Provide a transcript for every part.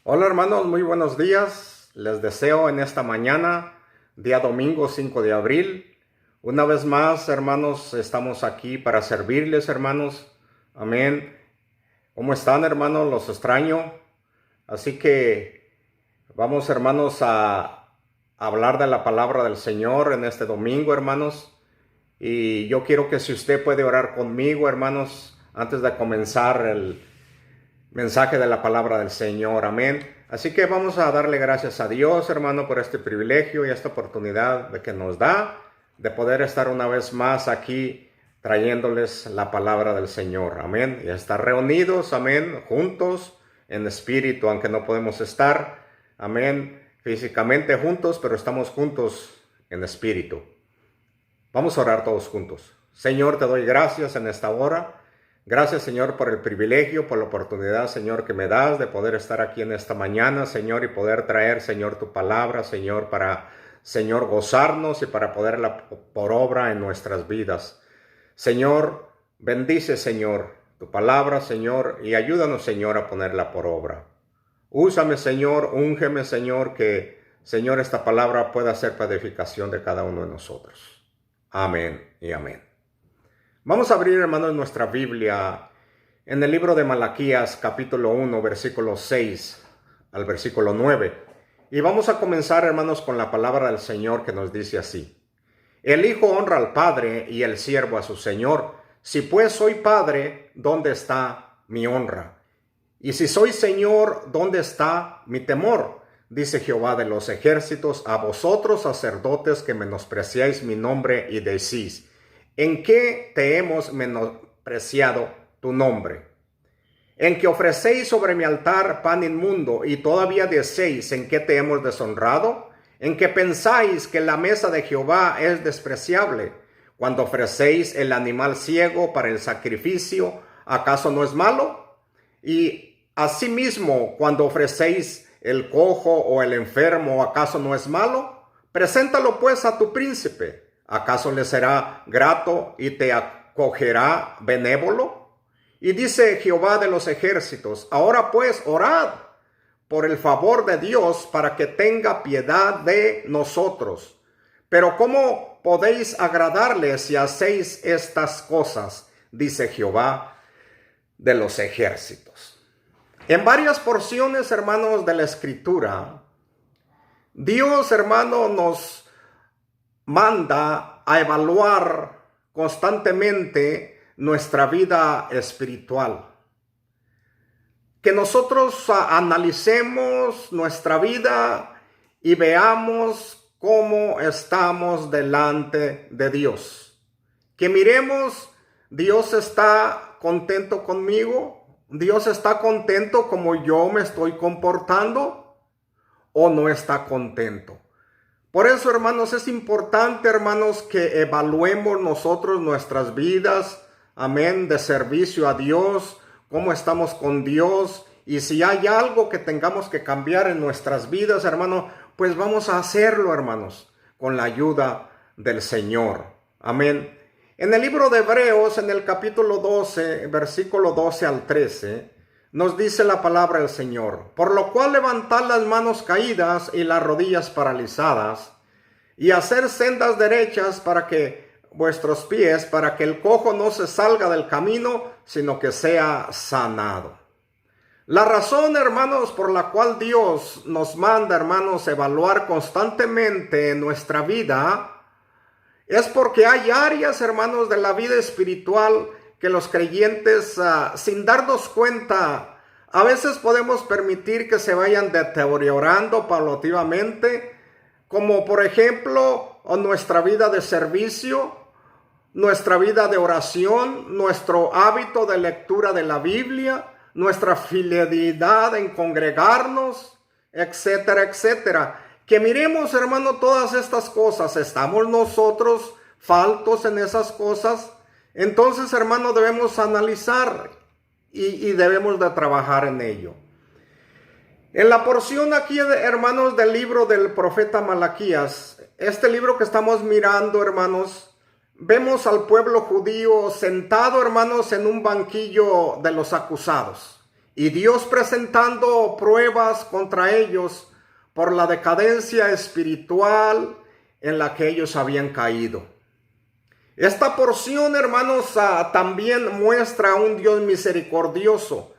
Hola hermanos, muy buenos días. Les deseo en esta mañana, día domingo 5 de abril. Una vez más, hermanos, estamos aquí para servirles, hermanos. Amén. ¿Cómo están, hermanos? Los extraño. Así que vamos, hermanos, a hablar de la palabra del Señor en este domingo, hermanos. Y yo quiero que si usted puede orar conmigo, hermanos, antes de comenzar el mensaje de la palabra del Señor, amén. Así que vamos a darle gracias a Dios, hermano, por este privilegio y esta oportunidad de que nos da de poder estar una vez más aquí trayéndoles la palabra del Señor, amén. Y estar reunidos, amén, juntos en espíritu, aunque no podemos estar, amén, físicamente juntos, pero estamos juntos en espíritu. Vamos a orar todos juntos. Señor, te doy gracias en esta hora. Gracias, Señor, por el privilegio, por la oportunidad, Señor, que me das de poder estar aquí en esta mañana, Señor, y poder traer, Señor, tu palabra, Señor, para, Señor, gozarnos y para poderla por obra en nuestras vidas. Señor, bendice, Señor, tu palabra, Señor, y ayúdanos, Señor, a ponerla por obra. Úsame, Señor, úngeme, Señor, que, Señor, esta palabra pueda ser para edificación de cada uno de nosotros. Amén y amén. Vamos a abrir, hermanos, nuestra Biblia en el libro de Malaquías, capítulo 1, versículo 6 al versículo 9. Y vamos a comenzar, hermanos, con la palabra del Señor que nos dice así. El Hijo honra al Padre y el siervo a su Señor. Si pues soy Padre, ¿dónde está mi honra? Y si soy Señor, ¿dónde está mi temor? Dice Jehová de los ejércitos, a vosotros, sacerdotes, que menospreciáis mi nombre y decís, ¿en qué te hemos menospreciado tu nombre? En que ofrecéis sobre mi altar pan inmundo y todavía decéis, ¿en qué te hemos deshonrado? En que pensáis que la mesa de Jehová es despreciable. Cuando ofrecéis el animal ciego para el sacrificio, ¿acaso no es malo? Y asimismo, cuando ofrecéis el cojo o el enfermo, ¿acaso no es malo? Preséntalo pues a tu príncipe. ¿Acaso le será grato y te acogerá benévolo? Y dice Jehová de los ejércitos, ahora pues orad por el favor de Dios para que tenga piedad de nosotros. Pero ¿cómo podéis agradarle si hacéis estas cosas? Dice Jehová de los ejércitos. En varias porciones, hermanos, de la Escritura, Dios, hermano, nos manda a evaluar constantemente nuestra vida espiritual. Que nosotros analicemos nuestra vida y veamos cómo estamos delante de Dios. Que miremos, Dios está contento conmigo, Dios está contento como yo me estoy comportando o no está contento. Por eso, hermanos, es importante, hermanos, que evaluemos nosotros nuestras vidas, amén, de servicio a Dios, cómo estamos con Dios, y si hay algo que tengamos que cambiar en nuestras vidas, hermano, pues vamos a hacerlo, hermanos, con la ayuda del Señor. Amén. En el libro de Hebreos, en el capítulo 12, versículo 12 al 13, nos dice la palabra del Señor, por lo cual levantad las manos caídas y las rodillas paralizadas, y hacer sendas derechas para que vuestros pies, para que el cojo no se salga del camino, sino que sea sanado. La razón, hermanos, por la cual Dios nos manda, hermanos, evaluar constantemente nuestra vida, es porque hay áreas, hermanos, de la vida espiritual que los creyentes, sin darnos cuenta, a veces podemos permitir que se vayan deteriorando paulatinamente, como por ejemplo nuestra vida de servicio, nuestra vida de oración, nuestro hábito de lectura de la Biblia, nuestra fidelidad en congregarnos, etcétera, etcétera. Que miremos, hermano, todas estas cosas. ¿Estamos nosotros faltos en esas cosas? Entonces, hermano, debemos analizar y debemos de trabajar en ello. En la porción aquí, hermanos, del libro del profeta Malaquías, este libro que estamos mirando, hermanos, vemos al pueblo judío sentado, hermanos, en un banquillo de los acusados. y Dios presentando pruebas contra ellos por la decadencia espiritual en la que ellos habían caído. Esta porción, hermanos, también muestra a un Dios misericordioso,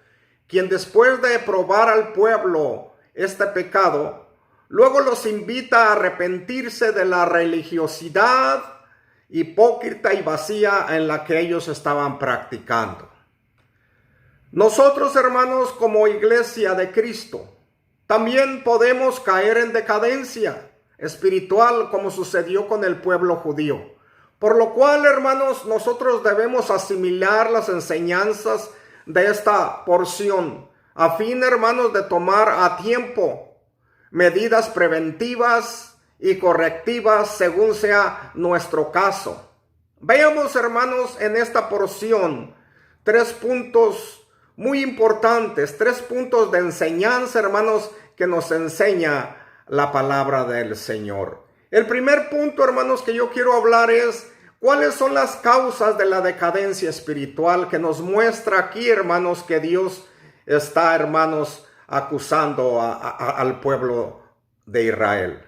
quien después de probar al pueblo este pecado, luego los invita a arrepentirse de la religiosidad hipócrita y vacía en la que ellos estaban practicando. Nosotros, hermanos, como iglesia de Cristo, también podemos caer en decadencia espiritual como sucedió con el pueblo judío. Por lo cual, hermanos, nosotros debemos asimilar las enseñanzas de esta porción a fin, hermanos, de tomar a tiempo medidas preventivas y correctivas según sea nuestro caso. Veamos, hermanos, en esta porción 3 puntos muy importantes, 3 puntos de enseñanza, hermanos, que nos enseña la palabra del Señor. El primer punto, hermanos, que yo quiero hablar es cuáles son las causas de la decadencia espiritual que nos muestra aquí, hermanos, que Dios está, hermanos, acusando al pueblo de Israel.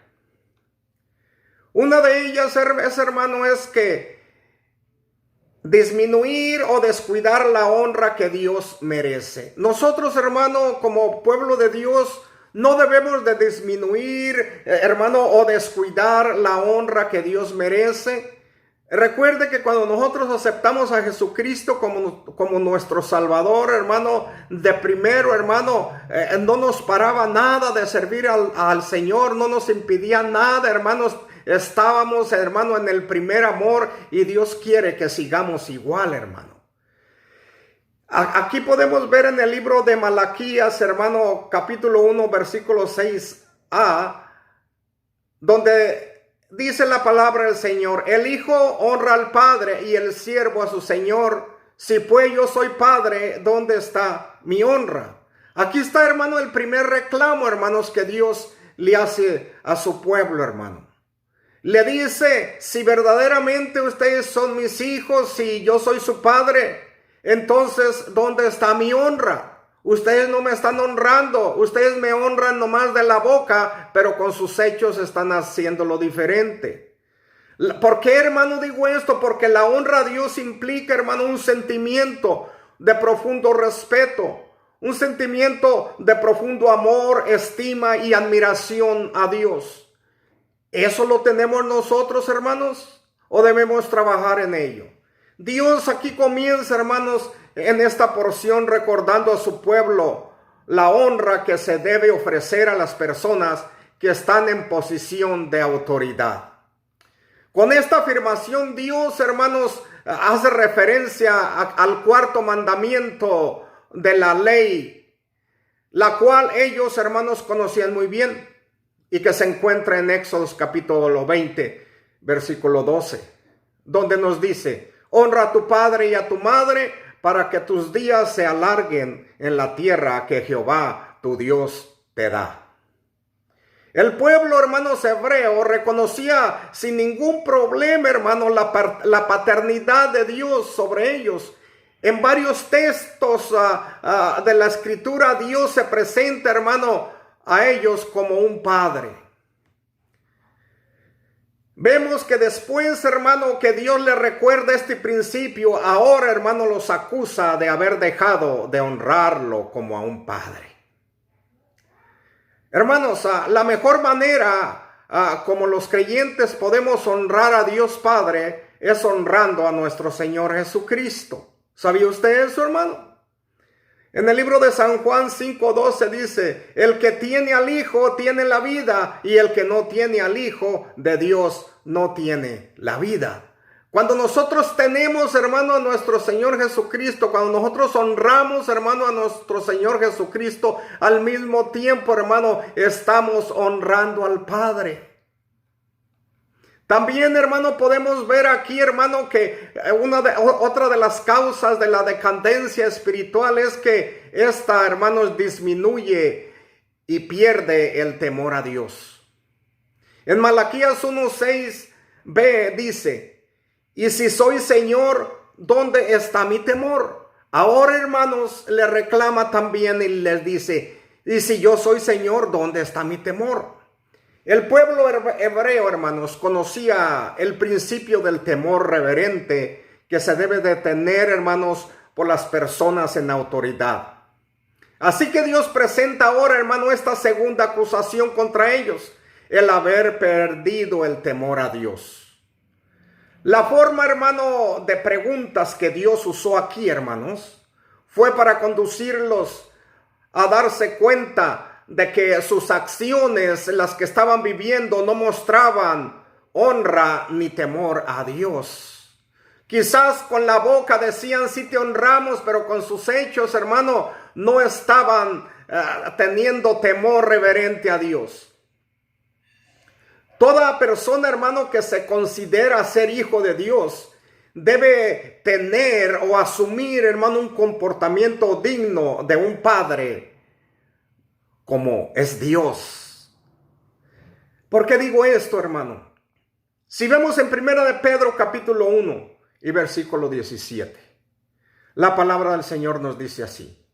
Una de ellas, hermano, es que disminuir o descuidar la honra que Dios merece. Nosotros, hermano, como pueblo de Dios, no debemos de disminuir, hermano, o descuidar la honra que Dios merece. Recuerde que cuando nosotros aceptamos a Jesucristo como nuestro Salvador, hermano, de primero, hermano, no nos paraba nada de servir al Señor, no nos impidía nada, hermanos. Estábamos, hermano, en el primer amor y Dios quiere que sigamos igual, hermano. Aquí podemos ver en el libro de Malaquías, hermano, capítulo 1, versículo 6a, donde dice la palabra del Señor: el hijo honra al padre y el siervo a su señor. Si pues yo soy padre, ¿dónde está mi honra? Aquí está, hermano, el primer reclamo, hermanos, que Dios le hace a su pueblo, hermano. Le dice: si verdaderamente ustedes son mis hijos, si yo soy su padre, entonces, ¿dónde está mi honra? Ustedes no me están honrando, ustedes me honran nomás de la boca, pero con sus hechos están haciéndolo diferente. ¿Por qué, hermano, digo esto? Porque la honra a Dios implica, hermano, un sentimiento de profundo respeto, un sentimiento de profundo amor, estima y admiración a Dios. ¿Eso lo tenemos nosotros, hermanos? ¿O debemos trabajar en ello? Dios aquí comienza, hermanos, en esta porción recordando a su pueblo la honra que se debe ofrecer a las personas que están en posición de autoridad. Con esta afirmación, Dios, hermanos, hace referencia al cuarto mandamiento de la ley, la cual ellos, hermanos, conocían muy bien y que se encuentra en Éxodo capítulo 20, versículo 12, donde nos dice: honra a tu padre y a tu madre para que tus días se alarguen en la tierra que Jehová tu Dios te da. El pueblo, hermanos, hebreo reconocía sin ningún problema, hermano, la paternidad de Dios sobre ellos. En varios textos de la escritura, Dios se presenta, hermano, a ellos como un padre. Vemos que después, hermano, que Dios le recuerda este principio, ahora, hermano, los acusa de haber dejado de honrarlo como a un padre. Hermanos, la mejor manera como los creyentes podemos honrar a Dios Padre es honrando a nuestro Señor Jesucristo. ¿Sabía usted eso, hermano? En el libro de San Juan 5:12 dice: el que tiene al Hijo tiene la vida, y el que no tiene al Hijo de Dios no tiene la vida. Cuando nosotros tenemos, hermano, a nuestro Señor Jesucristo, cuando nosotros honramos, hermano, a nuestro Señor Jesucristo, al mismo tiempo, hermano, estamos honrando al Padre. También, hermano, podemos ver aquí, hermano, que otra de las causas de la decadencia espiritual es que esta, hermanos, disminuye y pierde el temor a Dios. En Malaquías 1:6b dice: y si soy Señor, ¿dónde está mi temor? Ahora, hermanos, le reclama también y les dice, y si yo soy Señor, ¿dónde está mi temor? El pueblo hebreo, hermanos, conocía el principio del temor reverente que se debe de tener, hermanos, por las personas en autoridad. Así que Dios presenta ahora, hermano, esta segunda acusación contra ellos, el haber perdido el temor a Dios. La forma, hermano, de preguntas que Dios usó aquí, hermanos, fue para conducirlos a darse cuenta de que sus acciones, las que estaban viviendo, no mostraban honra ni temor a Dios. Quizás con la boca decían sí te honramos, pero con sus hechos, hermano, no estaban teniendo temor reverente a Dios. Toda persona, hermano, que se considera ser hijo de Dios, debe tener o asumir, hermano, un comportamiento digno de un padre, como es Dios. ¿Por qué digo esto, hermano? Si vemos en 1 de Pedro capítulo 1 y versículo 17, la palabra del Señor nos dice así: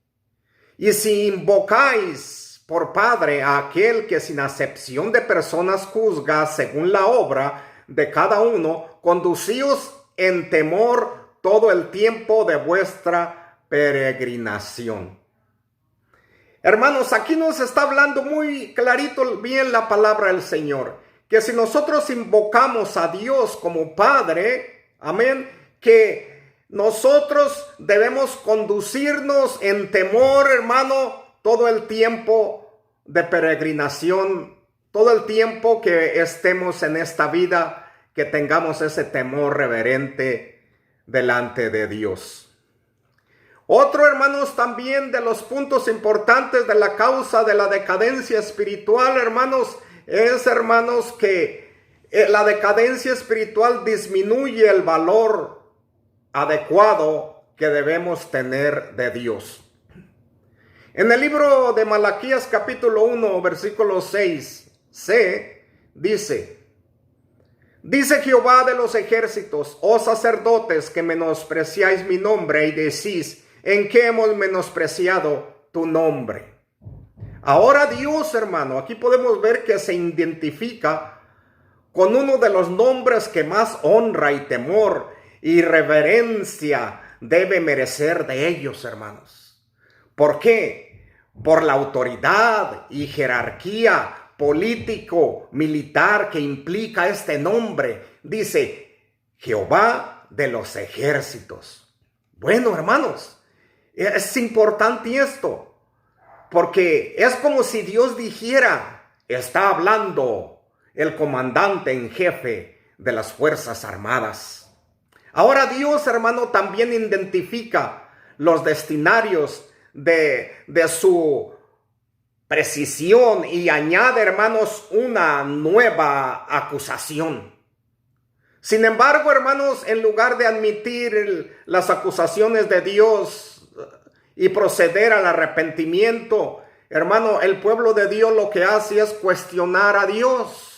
y si invocáis por Padre a aquel que sin acepción de personas juzga según la obra de cada uno, conducíos en temor todo el tiempo de vuestra peregrinación. Hermanos, aquí nos está hablando muy clarito bien la palabra del Señor, que si nosotros invocamos a Dios como Padre, amén, que nosotros debemos conducirnos en temor, hermano, todo el tiempo de peregrinación, todo el tiempo que estemos en esta vida, que tengamos ese temor reverente delante de Dios. Otro, hermanos, también de los puntos importantes de la causa de la decadencia espiritual, hermanos, es, hermanos, que la decadencia espiritual disminuye el valor adecuado que debemos tener de Dios. En el libro de Malaquías capítulo 1, versículo 6c, dice Jehová de los ejércitos, oh sacerdotes que menospreciáis mi nombre y decís, ¿en qué hemos menospreciado tu nombre? Ahora Dios, hermano, aquí podemos ver que se identifica con uno de los nombres que más honra y temor y reverencia debe merecer de ellos, hermanos. ¿Por qué? Por la autoridad y jerarquía político-militar que implica este nombre. Dice, Jehová de los ejércitos. Bueno, hermanos, es importante esto, porque es como si Dios dijera, está hablando el comandante en jefe de las Fuerzas Armadas. Ahora Dios, hermano, también identifica los destinarios de su precisión y añade, hermanos, una nueva acusación. Sin embargo, hermanos, en lugar de admitir las acusaciones de Dios y proceder al arrepentimiento, hermano, el pueblo de Dios lo que hace es cuestionar a Dios.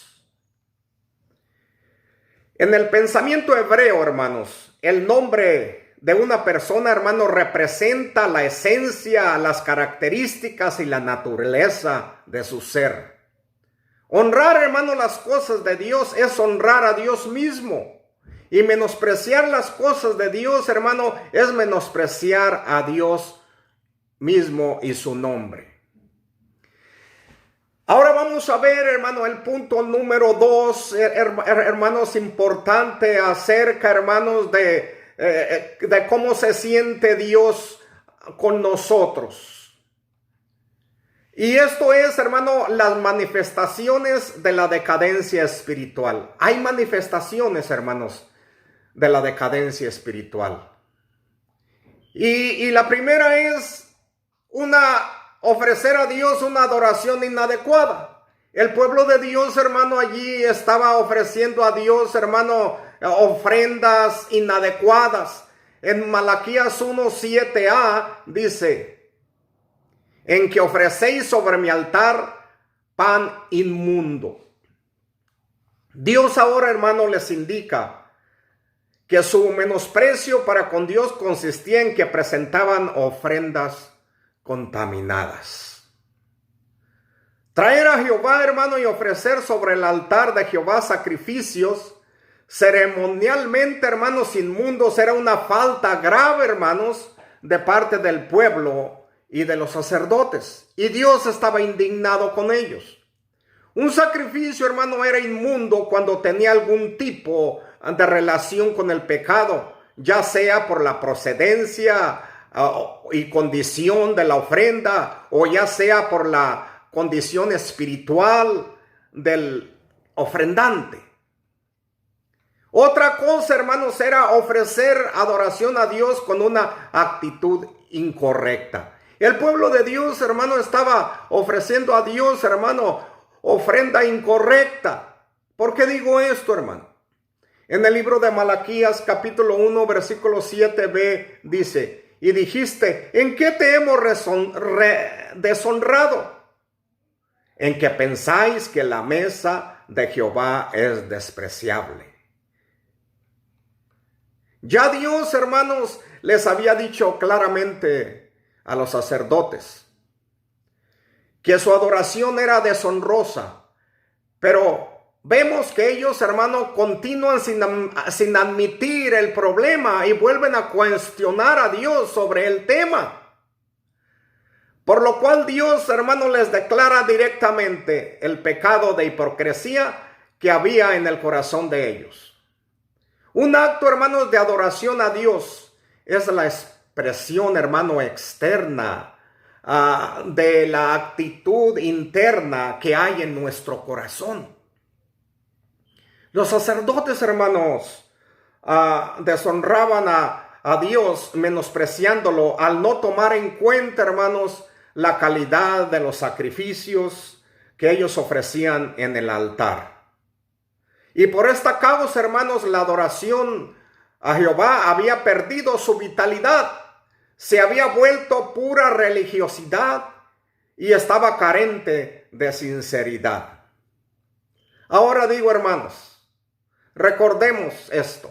En el pensamiento hebreo, hermanos, el nombre de una persona, hermano, representa la esencia, las características y la naturaleza de su ser. Honrar, hermano, las cosas de Dios es honrar a Dios mismo. Y menospreciar las cosas de Dios, hermano, es menospreciar a Dios mismo y su nombre. Ahora vamos a ver, hermano, el punto número 2, hermanos, importante acerca, hermanos, de cómo se siente Dios con nosotros. Y esto es, hermano, las manifestaciones de la decadencia espiritual. Hay manifestaciones, hermanos, de la decadencia espiritual. Y la primera es ofrecer a Dios una adoración inadecuada. El pueblo de Dios, hermano, allí estaba ofreciendo a Dios, hermano, ofrendas inadecuadas. En Malaquías 1:7a dice, en que ofrecéis sobre mi altar pan inmundo. Dios ahora, hermano, les indica que su menosprecio para con Dios consistía en que presentaban ofrendas contaminadas. Traer a Jehová, hermano, y ofrecer sobre el altar de Jehová sacrificios ceremonialmente, hermanos, inmundos, era una falta grave, hermanos, de parte del pueblo y de los sacerdotes. Y Dios estaba indignado con ellos. Un sacrificio, hermano, era inmundo cuando tenía algún tipo de relación con el pecado, ya sea por la procedencia y condición de la ofrenda, o ya sea por la condición espiritual del ofrendante. Otra cosa, hermanos, era ofrecer adoración a Dios con una actitud incorrecta. El pueblo de Dios, hermano, estaba ofreciendo a Dios, hermano, ofrenda incorrecta. ¿Por qué digo esto, hermano? En el libro de Malaquías, capítulo 1, versículo 7b, dice: y dijiste, ¿en qué te hemos deshonrado? En que pensáis que la mesa de Jehová es despreciable. Ya Dios, hermanos, les había dicho claramente a los sacerdotes que su adoración era deshonrosa, pero vemos que ellos, hermanos, continúan sin admitir el problema y vuelven a cuestionar a Dios sobre el tema. Por lo cual Dios, hermanos, les declara directamente el pecado de hipocresía que había en el corazón de ellos. Un acto, hermanos, de adoración a Dios es la expresión, hermano, externa de la actitud interna que hay en nuestro corazón. Los sacerdotes, hermanos, deshonraban a Dios menospreciándolo al no tomar en cuenta, hermanos, la calidad de los sacrificios que ellos ofrecían en el altar. Y por esta causa, hermanos, la adoración a Jehová había perdido su vitalidad, se había vuelto pura religiosidad y estaba carente de sinceridad. Ahora digo, hermanos, recordemos esto,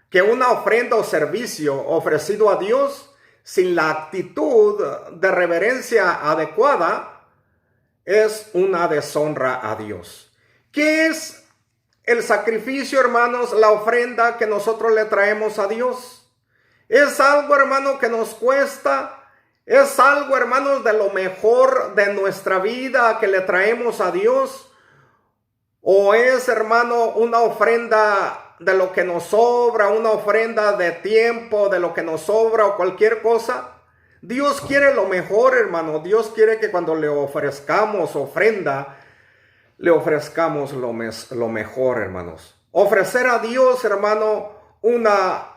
que una ofrenda o servicio ofrecido a Dios sin la actitud de reverencia adecuada es una deshonra a Dios. ¿Qué es el sacrificio, hermanos? La ofrenda que nosotros le traemos a Dios. Es algo, hermano, que nos cuesta. Es algo, hermanos, de lo mejor de nuestra vida que le traemos a Dios. O es, hermano, una ofrenda de lo que nos sobra, una ofrenda de tiempo, de lo que nos sobra o cualquier cosa. Dios quiere lo mejor, hermano. Dios quiere que cuando le ofrezcamos ofrenda, le ofrezcamos lo mejor, hermanos. Ofrecer a Dios, hermano, una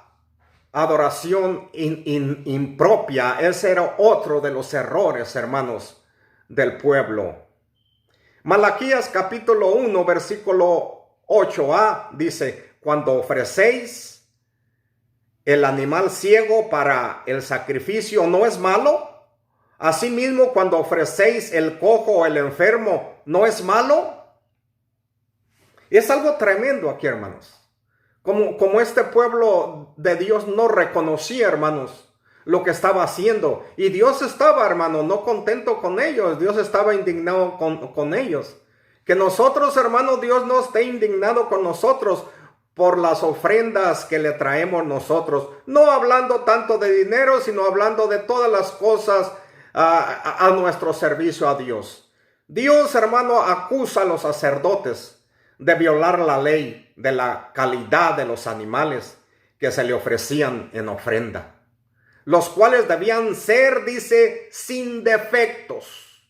adoración impropia, ese era otro de los errores, hermanos, del pueblo. Malaquías capítulo 1, versículo 8a dice: cuando ofrecéis el animal ciego para el sacrificio, ¿no es malo? Asimismo, cuando ofrecéis el cojo o el enfermo, ¿no es malo? Es algo tremendo aquí, hermanos. Como este pueblo de Dios no reconocía, hermanos, lo que estaba haciendo. Y Dios estaba, hermano, no contento con ellos. Dios estaba indignado con ellos. Que nosotros, hermanos, Dios no esté indignado con nosotros por las ofrendas que le traemos nosotros. No hablando tanto de dinero, sino hablando de todas las cosas a nuestro servicio a Dios. Dios, hermano, acusa a los sacerdotes de violar la ley de la calidad de los animales que se le ofrecían en ofrenda, los cuales debían ser, dice, sin defectos.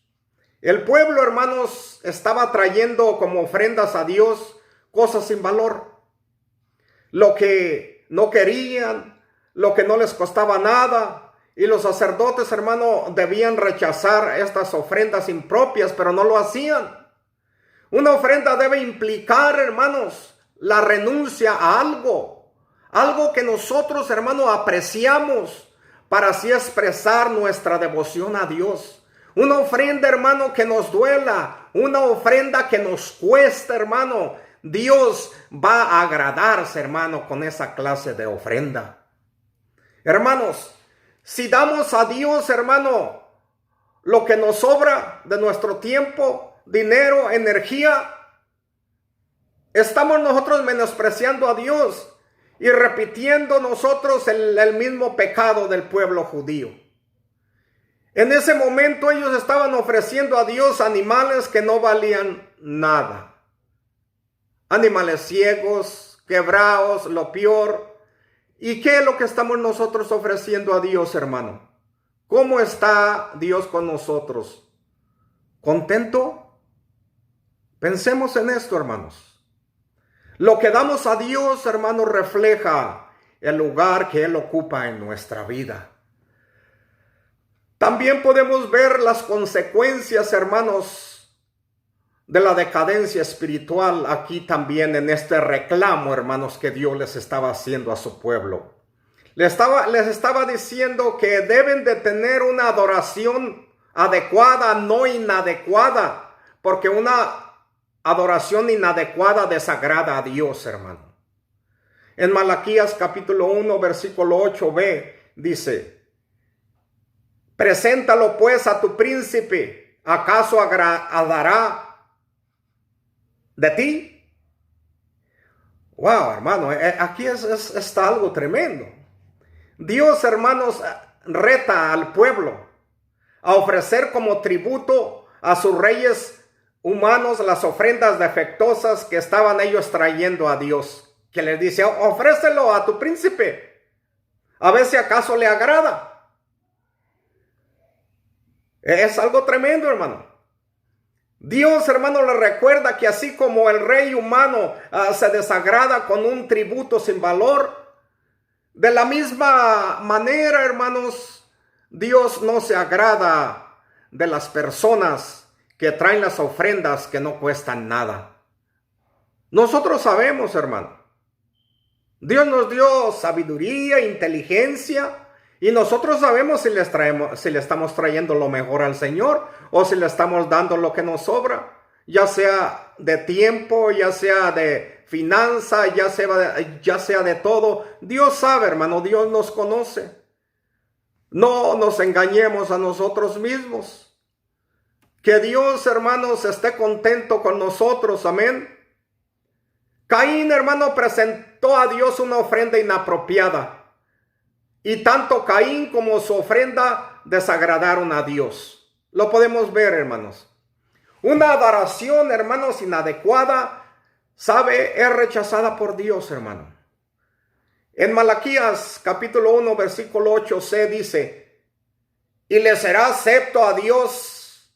El pueblo, hermanos, estaba trayendo como ofrendas a Dios cosas sin valor, lo que no querían, lo que no les costaba nada. Y los sacerdotes, hermano, debían rechazar estas ofrendas impropias, pero no lo hacían. Una ofrenda debe implicar, hermanos, la renuncia a algo que nosotros, hermano, apreciamos para así expresar nuestra devoción a Dios. Una ofrenda, hermano, que nos duela, una ofrenda que nos cuesta, hermano, Dios va a agradarse, hermano, con esa clase de ofrenda. Hermanos, si damos a Dios, hermano, lo que nos sobra de nuestro tiempo, dinero, energía, estamos nosotros menospreciando a Dios y repitiendo nosotros el mismo pecado del pueblo judío. En ese momento ellos estaban ofreciendo a Dios animales que no valían nada. Animales ciegos, quebrados, lo peor. ¿Y qué es lo que estamos nosotros ofreciendo a Dios, hermano? ¿Cómo está Dios con nosotros? ¿Contento? Pensemos en esto, hermanos. Lo que damos a Dios, hermanos, refleja el lugar que Él ocupa en nuestra vida. También podemos ver las consecuencias, hermanos, de la decadencia espiritual aquí también en este reclamo, hermanos, que Dios les estaba haciendo a su pueblo. Les estaba diciendo que deben de tener una adoración adecuada, no inadecuada, porque una adoración inadecuada desagrada a Dios, hermano. En Malaquías capítulo 1, versículo 8b, dice: preséntalo pues a tu príncipe, ¿acaso agradará de ti? Wow, hermano, aquí está algo tremendo. Dios, hermanos, reta al pueblo a ofrecer como tributo a sus reyes humanos las ofrendas defectuosas que estaban ellos trayendo a Dios. Que les dice: ofrécelo a tu príncipe, a ver si acaso le agrada. Es algo tremendo, hermano. Dios, hermano, le recuerda que así como el rey humano se desagrada con un tributo sin valor, de la misma manera, hermanos, Dios no se agrada de las personas que traen las ofrendas que no cuestan nada. Nosotros sabemos, hermano, Dios nos dio sabiduría, inteligencia, y nosotros sabemos si le estamos trayendo lo mejor al Señor o si le estamos dando lo que nos sobra, ya sea de tiempo, ya sea de finanza, ya sea de todo. Dios sabe, hermano, Dios nos conoce. No nos engañemos a nosotros mismos. Que Dios, hermanos, esté contento con nosotros, amén. Caín, hermano, presentó a Dios una ofrenda inapropiada. Y tanto Caín como su ofrenda desagradaron a Dios. Lo podemos ver, hermanos. Una adoración, hermanos, inadecuada, es rechazada por Dios, hermano. En Malaquías capítulo 1, versículo 8c dice: y le será acepto a Dios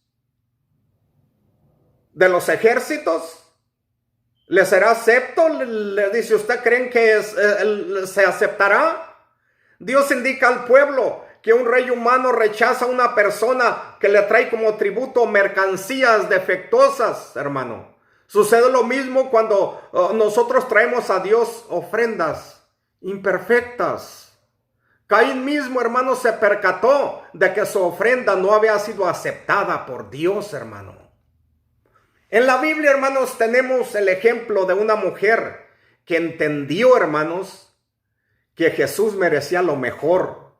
de los ejércitos. ¿Le será acepto? Le dice: ¿usted creen que se aceptará? Dios indica al pueblo que un rey humano rechaza a una persona que le trae como tributo mercancías defectuosas, hermano. Sucede lo mismo cuando nosotros traemos a Dios ofrendas imperfectas. Caín mismo, hermano, se percató de que su ofrenda no había sido aceptada por Dios, hermano. En la Biblia, hermanos, tenemos el ejemplo de una mujer que entendió, hermanos, que Jesús merecía lo mejor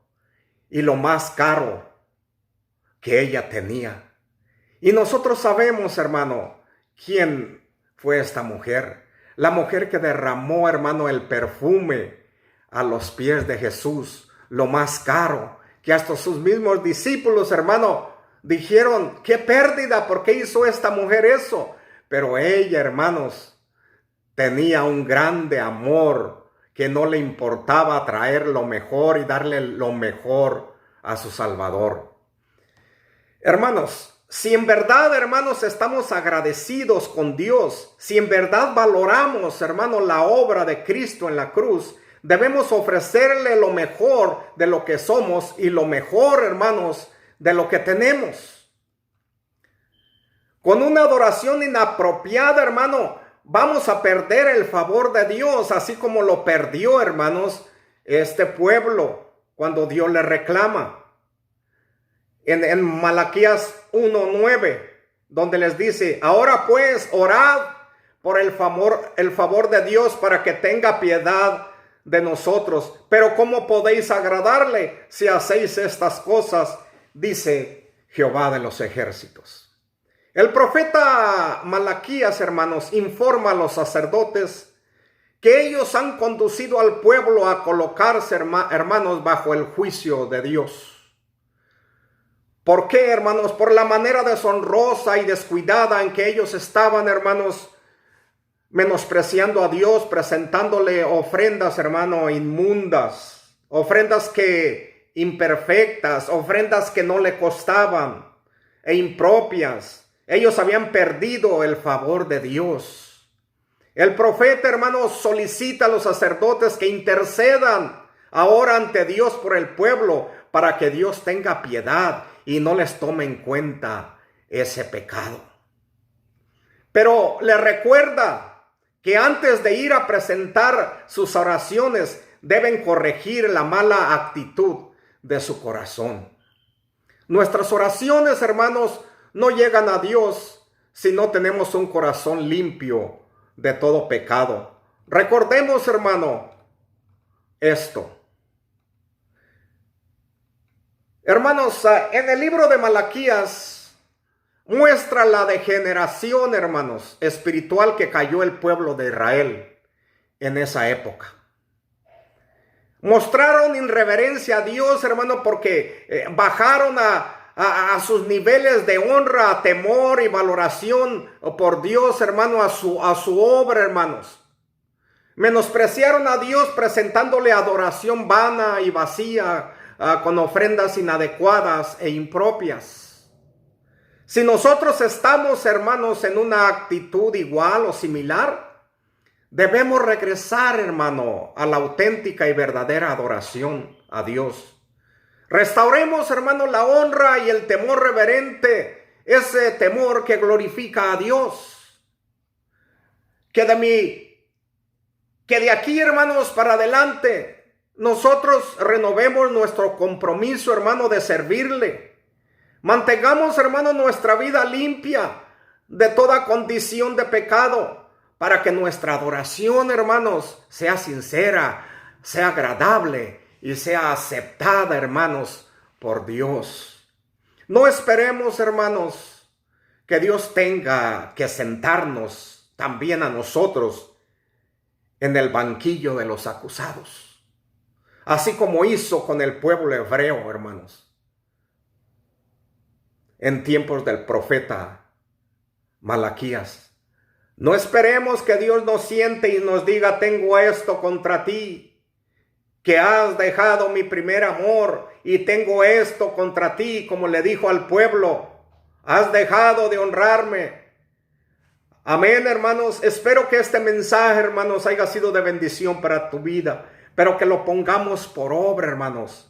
y lo más caro que ella tenía. Y nosotros sabemos, hermano, quién fue esta mujer. La mujer que derramó, hermano, el perfume a los pies de Jesús, lo más caro, que hasta sus mismos discípulos, hermano, dijeron: qué pérdida, ¿por qué hizo esta mujer eso? Pero ella, hermanos, tenía un grande amor, que no le importaba traer lo mejor y darle lo mejor a su Salvador. Hermanos, si en verdad, hermanos, estamos agradecidos con Dios, si en verdad valoramos, hermanos, la obra de Cristo en la cruz, debemos ofrecerle lo mejor de lo que somos y lo mejor, hermanos, de lo que tenemos. Con una adoración inapropiada, hermano, vamos a perder el favor de Dios, así como lo perdió, hermanos, este pueblo cuando Dios le reclama. En Malaquías 1:9, donde les dice: ahora pues orad por el favor de Dios para que tenga piedad de nosotros. Pero ¿cómo podéis agradarle si hacéis estas cosas? Dice Jehová de los ejércitos. El profeta Malaquías, hermanos, informa a los sacerdotes que ellos han conducido al pueblo a colocarse, hermanos, bajo el juicio de Dios. ¿Por qué, hermanos? Por la manera deshonrosa y descuidada en que ellos estaban, hermanos, menospreciando a Dios, presentándole ofrendas, hermano, inmundas, ofrendas que imperfectas, ofrendas que no le costaban e impropias. Ellos habían perdido el favor de Dios. El profeta, hermano, solicita a los sacerdotes que intercedan ahora ante Dios por el pueblo para que Dios tenga piedad y no les tome en cuenta ese pecado. Pero le recuerda que antes de ir a presentar sus oraciones deben corregir la mala actitud de su corazón. Nuestras oraciones, hermanos, no llegan a Dios si no tenemos un corazón limpio de todo pecado. Recordemos, hermano, esto. Hermanos, en el libro de Malaquías muestra la degeneración, hermanos, espiritual que cayó el pueblo de Israel en esa época. Mostraron irreverencia a Dios, hermano, porque bajaron a sus niveles de honra, temor y valoración por Dios, hermano, a su obra, hermanos. Menospreciaron a Dios presentándole adoración vana y vacía, con ofrendas inadecuadas e impropias. Si nosotros estamos, hermanos, en una actitud igual o similar, debemos regresar, hermano, a la auténtica y verdadera adoración a Dios. Restauremos, hermano, la honra y el temor reverente, ese temor que glorifica a Dios. Que de aquí, hermanos, para adelante, nosotros renovemos nuestro compromiso, hermano, de servirle. Mantengamos, hermano, nuestra vida limpia de toda condición de pecado, para que nuestra adoración, hermanos, sea sincera, sea agradable y sea aceptada, hermanos, por Dios. No esperemos, hermanos, que Dios tenga que sentarnos también a nosotros en el banquillo de los acusados, así como hizo con el pueblo hebreo, hermanos, en tiempos del profeta Malaquías. No esperemos que Dios nos siente y nos diga: tengo esto contra ti, que has dejado mi primer amor, y tengo esto contra ti, como le dijo al pueblo: has dejado de honrarme. Amén, hermanos. Espero que este mensaje, hermanos, haya sido de bendición para tu vida, pero que lo pongamos por obra, hermanos.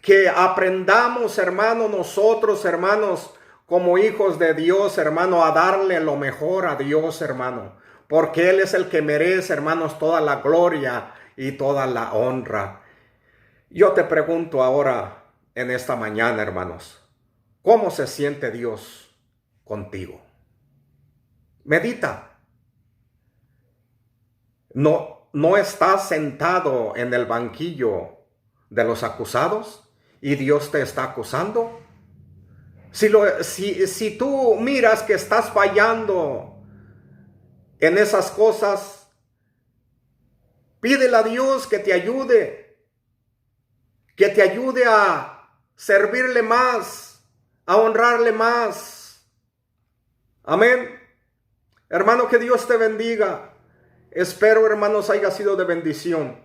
Que aprendamos, hermano, nosotros, hermanos, como hijos de Dios, hermano, a darle lo mejor a Dios, hermano. Porque Él es el que merece, hermanos, toda la gloria y toda la honra. Yo te pregunto ahora, en esta mañana, hermanos, ¿cómo se siente Dios contigo? Medita. ¿No estás sentado en el banquillo de los acusados y Dios te está acusando? Si tú miras que estás fallando en esas cosas, pídele a Dios que te ayude a servirle más, a honrarle más. Amén. Hermano, que Dios te bendiga. Espero, hermanos, haya sido de bendición.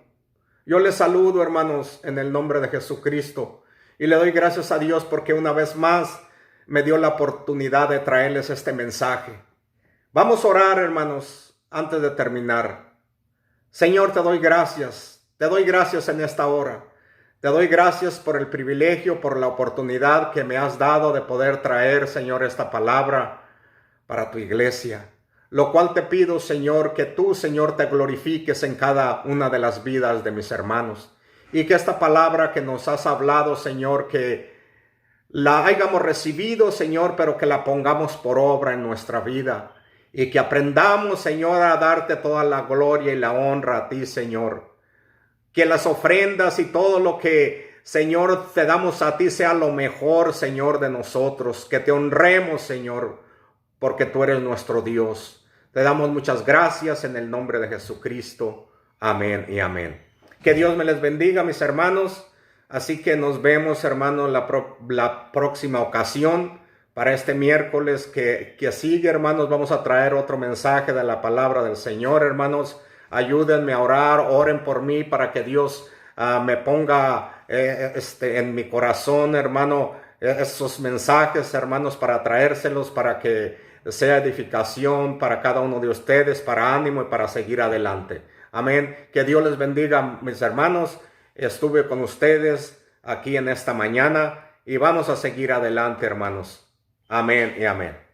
Yo les saludo, hermanos, en el nombre de Jesucristo. Y le doy gracias a Dios porque una vez más me dio la oportunidad de traerles este mensaje. Vamos a orar, hermanos, antes de terminar. Señor, te doy gracias. Te doy gracias en esta hora. Te doy gracias por el privilegio, por la oportunidad que me has dado de poder traer, Señor, esta palabra para tu iglesia. Lo cual te pido, Señor, que tú, Señor, te glorifiques en cada una de las vidas de mis hermanos. Y que esta palabra que nos has hablado, Señor, que la hayamos recibido, Señor, pero que la pongamos por obra en nuestra vida. y que aprendamos, Señor, a darte toda la gloria y la honra a ti, Señor. Que las ofrendas y todo lo que, Señor, te damos a ti sea lo mejor, Señor, de nosotros. Que te honremos, Señor, porque tú eres nuestro Dios. Te damos muchas gracias en el nombre de Jesucristo. Amén y amén. Que Dios me les bendiga, mis hermanos. Así que nos vemos, hermanos, la próxima ocasión. Para este miércoles que sigue, hermanos, vamos a traer otro mensaje de la palabra del Señor, hermanos. Ayúdenme a orar, oren por mí para que Dios me ponga en mi corazón, hermano, esos mensajes, hermanos, para traérselos, para que sea edificación para cada uno de ustedes, para ánimo y para seguir adelante. Amén. Que Dios les bendiga, mis hermanos. Estuve con ustedes aquí en esta mañana y vamos a seguir adelante, hermanos. Amén y amén.